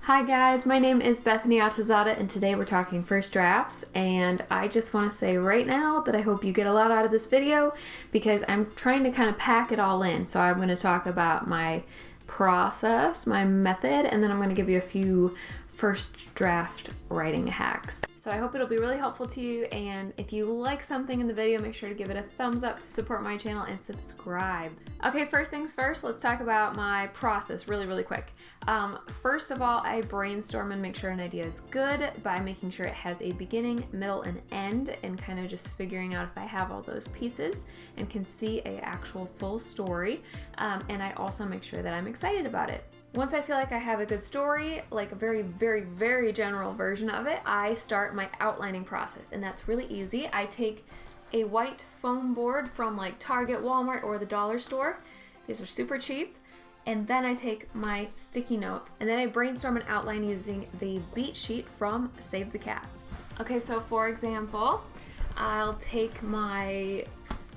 Hi guys, my name is Bethany Atazadeh and today we're talking first drafts, and I just want to say right now that I hope you get a lot out of this video because I'm trying to kind of pack it all in. So I'm going to talk about my process, my method, and then I'm going to give you a few first draft writing hacks. So I hope it'll be really helpful to you, and if you like something in the video, make sure to give it a thumbs up to support my channel and subscribe. Okay, first things first, let's talk about my process really quick. First of all, I brainstorm and make sure an idea is good by making sure it has a beginning, middle, and end, and kind of just figuring out if I have all those pieces and can see a actual full story. And I also make sure that I'm excited about it. Once I feel like I have a good story, like a very general version of it, I start my outlining process, and that's really easy. I take a white foam board from like Target, Walmart, or the dollar store. These are super cheap. And then I take my sticky notes, and then I brainstorm an outline using the beat sheet from Save the Cat. Okay, so for example, I'll take my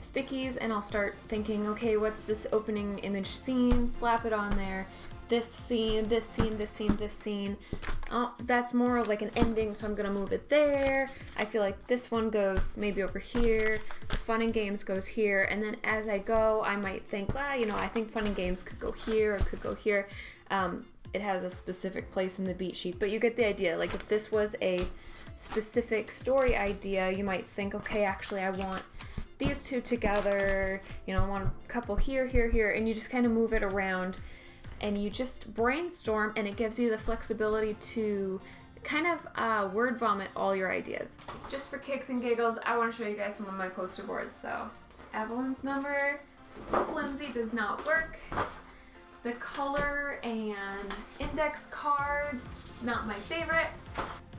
stickies and I'll start thinking, okay, what's this opening image scene? Slap it on there. This scene, this scene, this scene, this scene. Oh, that's more of like an ending, so I'm gonna move it there. I feel like this one goes maybe over here. Fun and games goes here, and then as I go, I might think, well, you know, I think fun and games could go here or could go here. It has a specific place in the beat sheet, but you get the idea. Like if this was a specific story idea, you might think, okay, actually I want these two together. You know, I want a couple here, here, here, and you just kind of move it around. And you just brainstorm, and it gives you the flexibility to kind of word vomit all your ideas. Just for kicks and giggles, I want to show you guys some of my poster boards. So, Evelyn's number, flimsy, does not work. The color and index cards, not my favorite.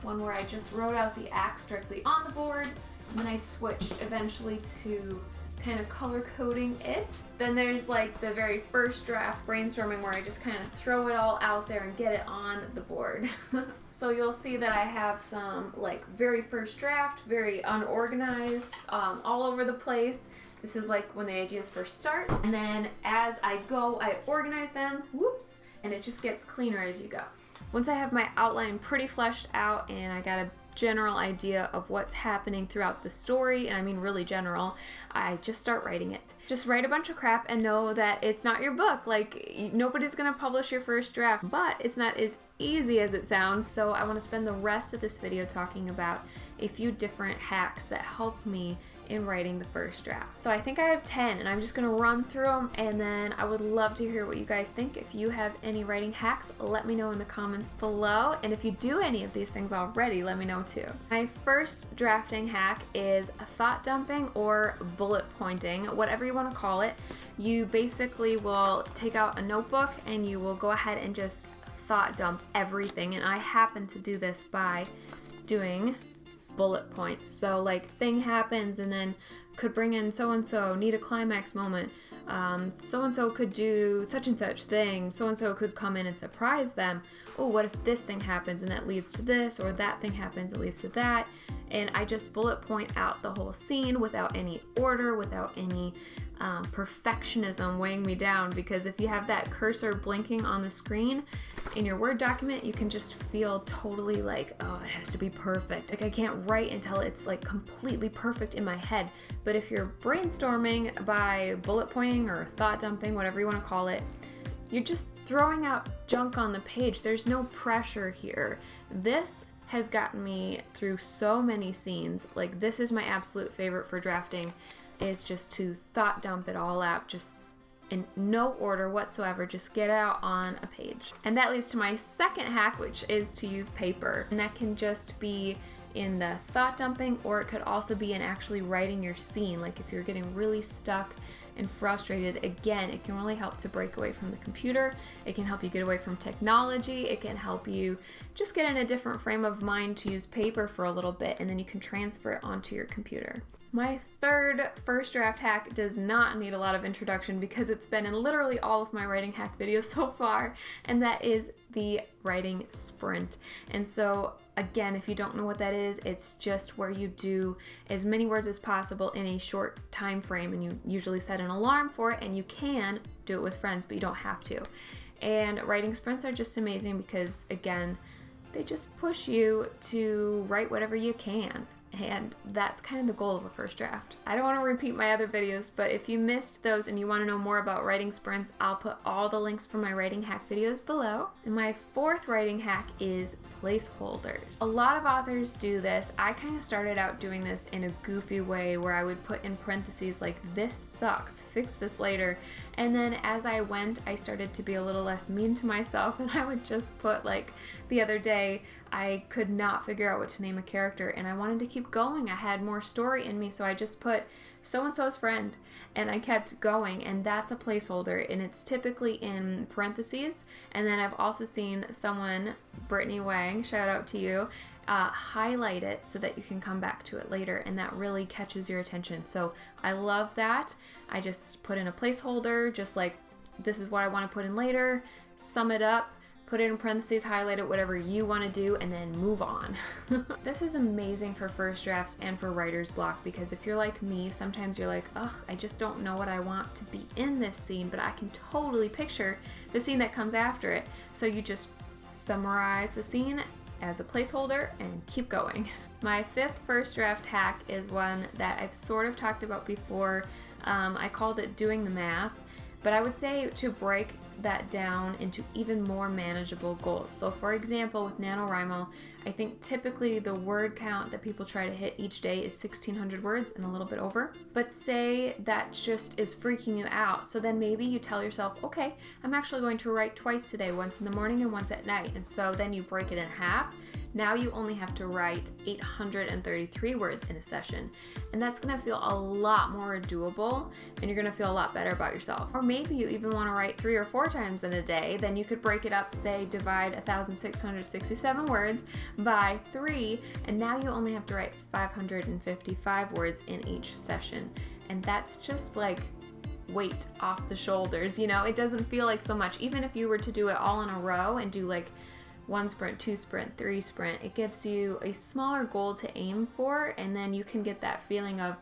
One where I just wrote out the acts directly on the board, and then I switched eventually to kind of color coding it. Then there's like the very first draft brainstorming where I just kind of throw it all out there and get it on the board. So you'll see that I have some like very first draft, very unorganized, all over the place. This is like when the ideas first start, and then as I go, I organize them, whoops, and it just gets cleaner as you go. Once I have my outline pretty fleshed out and I got a general idea of what's happening throughout the story, and I mean really general, I just start writing it. Just write a bunch of crap and know that it's not your book. Like, nobody's gonna publish your first draft, but it's not as easy as it sounds. So I want to spend the rest of this video talking about a few different hacks that help me in writing the first draft. So I think I have 10, and I'm just gonna run through them, and then I would love to hear what you guys think. If you have any writing hacks, let me know in the comments below, and if you do any of these things already, let me know too. My first drafting hack is thought dumping or bullet pointing, whatever you want to call it. You basically will take out a notebook and you will go ahead and just thought dump everything, and I happen to do this by doing bullet points. So like, thing happens and then could bring in so-and-so, need a climax moment, so-and-so could do such and such thing, so-and-so could come in and surprise them. Oh, what if this thing happens and that leads to this, or that thing happens and leads to that? And I just bullet point out the whole scene without any order, without any perfectionism weighing me down, because if you have that cursor blinking on the screen in your Word document, you can just feel totally like, oh, it has to be perfect. Like, I can't write until it's like completely perfect in my head. But if you're brainstorming by bullet pointing or thought dumping, whatever you want to call it, you're just throwing out junk on the page. There's no pressure here. This has gotten me through so many scenes. Like, this is my absolute favorite for drafting, is just to thought dump it all out, just in no order whatsoever, just get it out on a page. And that leads to my second hack, which is to use paper. And that can just be in the thought dumping, or it could also be in actually writing your scene. Like if you're getting really stuck and frustrated, again, it can really help to break away from the computer. It can help you get away from technology. It can help you just get in a different frame of mind to use paper for a little bit, and then you can transfer it onto your computer. My third first draft hack does not need a lot of introduction because it's been in literally all of my writing hack videos so far, and that is the writing sprint. And so again, if you don't know what that is, it's just where you do as many words as possible in a short time frame, and you usually set an alarm for it, and you can do it with friends, but you don't have to. And writing sprints are just amazing because, again, they just push you to write whatever you can. And that's kind of the goal of a first draft. I don't want to repeat my other videos, but if you missed those and you want to know more about writing sprints, I'll put all the links for my writing hack videos below. And my fourth writing hack is placeholders. A lot of authors do this. I kind of started out doing this in a goofy way where I would put in parentheses like, this sucks, fix this later. And then as I went, I started to be a little less mean to myself, and I would just put, like, the other day, I could not figure out what to name a character and I wanted to keep going. I had more story in me, so I just put so-and-so's friend and I kept going, and that's a placeholder, and it's typically in parentheses. And then I've also seen someone, Brittany Wang, shout out to you, highlight it so that you can come back to it later, and that really catches your attention. So I love that. I just put in a placeholder, just like, this is what I want to put in later, sum it up, put it in parentheses, highlight it, whatever you want to do, and then move on. This is amazing for first drafts and for writer's block, because if you're like me, sometimes you're like, ugh, I just don't know what I want to be in this scene, but I can totally picture the scene that comes after it. So you just summarize the scene as a placeholder and keep going. My fifth first draft hack is one that I've sort of talked about before. I called it doing the math, but I would say to break that down into even more manageable goals. So for example, with NaNoWriMo, I think typically the word count that people try to hit each day is 1,600 words and a little bit over. But say that just is freaking you out. So then maybe you tell yourself, okay, I'm actually going to write twice today, once in the morning and once at night. And so then you break it in half. Now you only have to write 833 words in a session. And that's gonna feel a lot more doable, and you're gonna feel a lot better about yourself. Or maybe you even wanna write 3 or 4 times in a day, then you could break it up, say divide 1,667 words by 3, and now you only have to write 555 words in each session. And that's just like weight off the shoulders, you know? It doesn't feel like so much. Even if you were to do it all in a row and do like 1 sprint, 2 sprint, 3 sprint, it gives you a smaller goal to aim for, and then you can get that feeling of,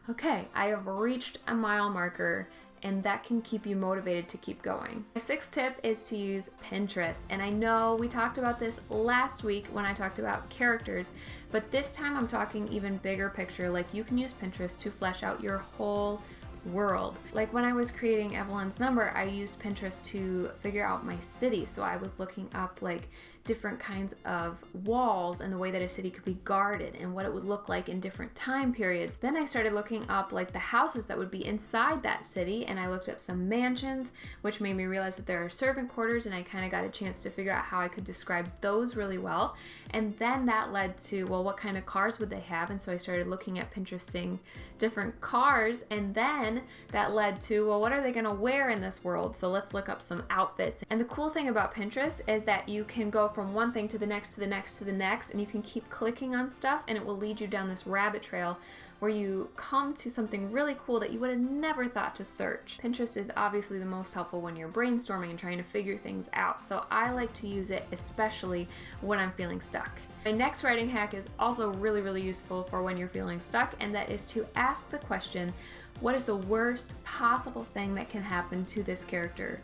okay, I have reached a mile marker, and that can keep you motivated to keep going. My sixth tip is to use Pinterest, and I know we talked about this last week when I talked about characters, but this time I'm talking even bigger picture. Like, you can use Pinterest to flesh out your whole world. Like when I was creating Evelyn's number, I used Pinterest to figure out my city. So I was looking up like different kinds of walls and the way that a city could be guarded and what it would look like in different time periods. Then I started looking up like the houses that would be inside that city, and I looked up some mansions, which made me realize that there are servant quarters, and I kind of got a chance to figure out how I could describe those really well. And then that led to, well, what kind of cars would they have? And so I started looking at Pinteresting different cars, and then that led to, well, what are they gonna wear in this world? So let's look up some outfits. And the cool thing about Pinterest is that you can go from one thing to the next, to the next, to the next, and you can keep clicking on stuff, and it will lead you down this rabbit trail where you come to something really cool that you would have never thought to search. Pinterest is obviously the most helpful when you're brainstorming and trying to figure things out, so I like to use it especially when I'm feeling stuck. My next writing hack is also really, really useful for when you're feeling stuck, and that is to ask the question, what is the worst possible thing that can happen to this character?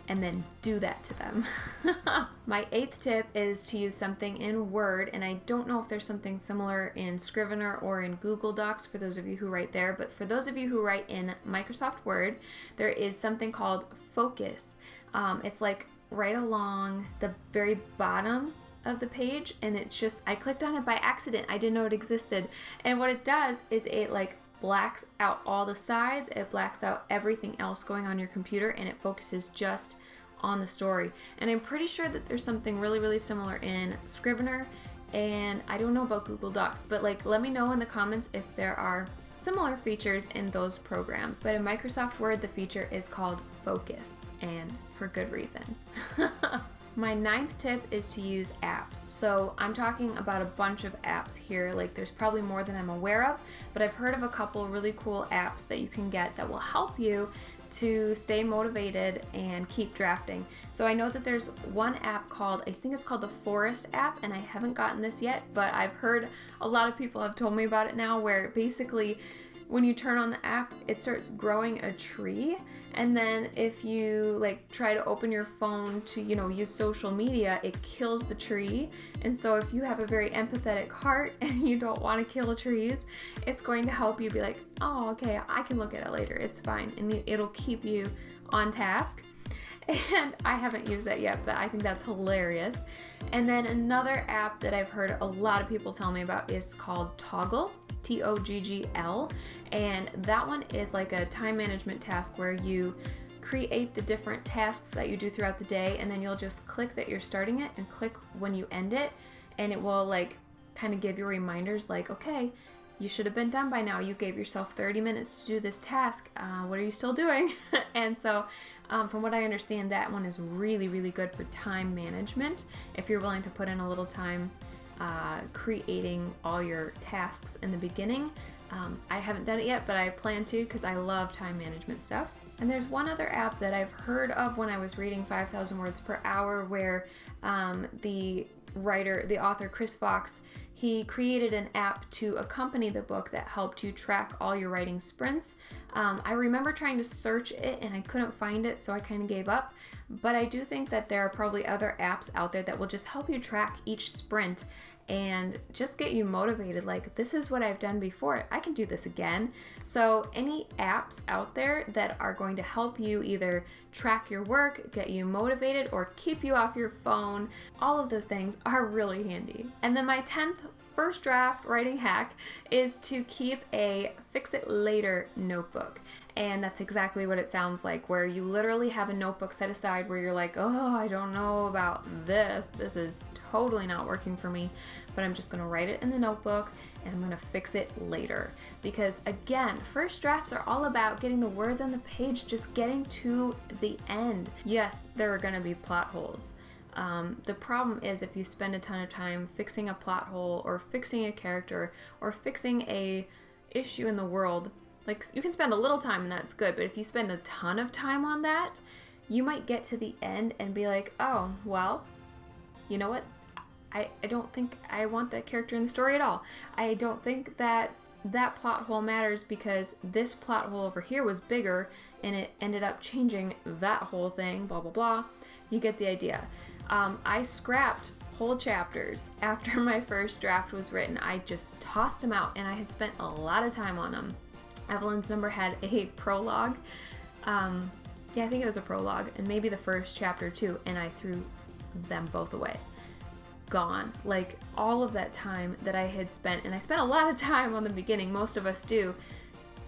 And then do that to them. My eighth tip is to use something in Word, and I don't know if there's something similar in Scrivener or in Google Docs for those of you who write there, but for those of you who write in Microsoft Word, there is something called Focus. It's like right along the very bottom of the page, and it's just, I clicked on it by accident. I didn't know it existed. And what it does is it like blacks out all the sides, it blacks out everything else going on your computer, and it focuses just on the story. And I'm pretty sure that there's something really, really similar in Scrivener, and I don't know about Google Docs, but like let me know in the comments if there are similar features in those programs. But in Microsoft Word, the feature is called Focus, and for good reason. My ninth tip is to use apps. So I'm talking about a bunch of apps here, like there's probably more than I'm aware of, but I've heard of a couple really cool apps that you can get that will help you to stay motivated and keep drafting. So I know that there's one app called, I think it's called the Forest app, and I haven't gotten this yet, but I've heard a lot of people have told me about it now, where basically when you turn on the app, it starts growing a tree. And then if you like try to open your phone to, you know, use social media, it kills the tree. And so if you have a very empathetic heart and you don't want to kill trees, it's going to help you be like, oh, okay, I can look at it later. It's fine. And it'll keep you on task. And I haven't used that yet, but I think that's hilarious. And then another app that I've heard a lot of people tell me about is called Toggl, Toggl. And that one is like a time management task where you create the different tasks that you do throughout the day, and then you'll just click that you're starting it and click when you end it. And it will like kind of give you reminders like, okay, you should have been done by now. You gave yourself 30 minutes to do this task. What are you still doing? And so from what I understand, that one is really, really good for time management. If you're willing to put in a little time creating all your tasks in the beginning. I haven't done it yet, but I plan to because I love time management stuff. And there's one other app that I've heard of when I was reading 5,000 words per hour where the author Chris Fox, he created an app to accompany the book that helped you track all your writing sprints. I remember trying to search it and I couldn't find it, so I kind of gave up. But I do think that there are probably other apps out there that will just help you track each sprint and just get you motivated. Like, this is what I've done before, I can do this again. So any apps out there that are going to help you either track your work, get you motivated, or keep you off your phone, all of those things are really handy. And then my 10th first draft writing hack is to keep a fix it later notebook. And that's exactly what it sounds like, where you literally have a notebook set aside where you're like, oh, I don't know about this. This is totally not working for me, but I'm just gonna write it in the notebook and I'm gonna fix it later. Because again, first drafts are all about getting the words on the page, just getting to the end. Yes, there are gonna be plot holes. The problem is if you spend a ton of time fixing a plot hole or fixing a character or fixing a issue in the world, like, you can spend a little time and that's good, but if you spend a ton of time on that, you might get to the end and be like, oh, well, you know what? I don't think I want that character in the story at all. I don't think that that plot hole matters because this plot hole over here was bigger and it ended up changing that whole thing, blah, blah, blah. You get the idea. I scrapped whole chapters after my first draft was written. I just tossed them out and I had spent a lot of time on them. Evelyn's Number had a prologue. Yeah, I think it was a prologue, and maybe the first chapter too, and I threw them both away. Gone. Like, all of that time that I had spent, and I spent a lot of time on the beginning, most of us do,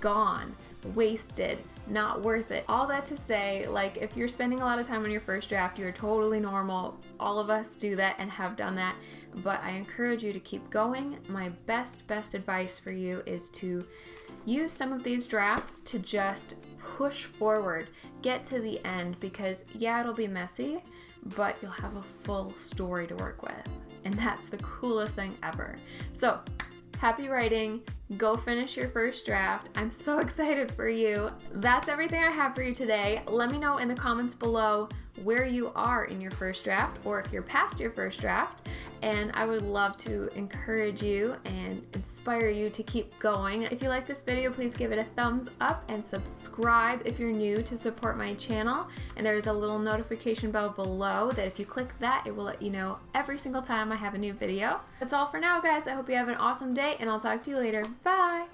gone, wasted, not worth it. All that to say, like, if you're spending a lot of time on your first draft, you're totally normal. All of us do that and have done that, but I encourage you to keep going. My best advice for you is to use some of these drafts to just push forward, get to the end, because yeah, it'll be messy, but you'll have a full story to work with, and that's the coolest thing ever. So, happy writing. Go finish your first draft. I'm so excited for you. That's everything I have for you today. Let me know in the comments below where you are in your first draft, or if you're past your first draft, and I would love to encourage you and inspire you to keep going. If you like this video, please give it a thumbs up and subscribe if you're new to support my channel. And there is a little notification bell below that if you click that, it will let you know every single time I have a new video. That's all for now, guys. I hope you have an awesome day, and I'll talk to you later. Bye!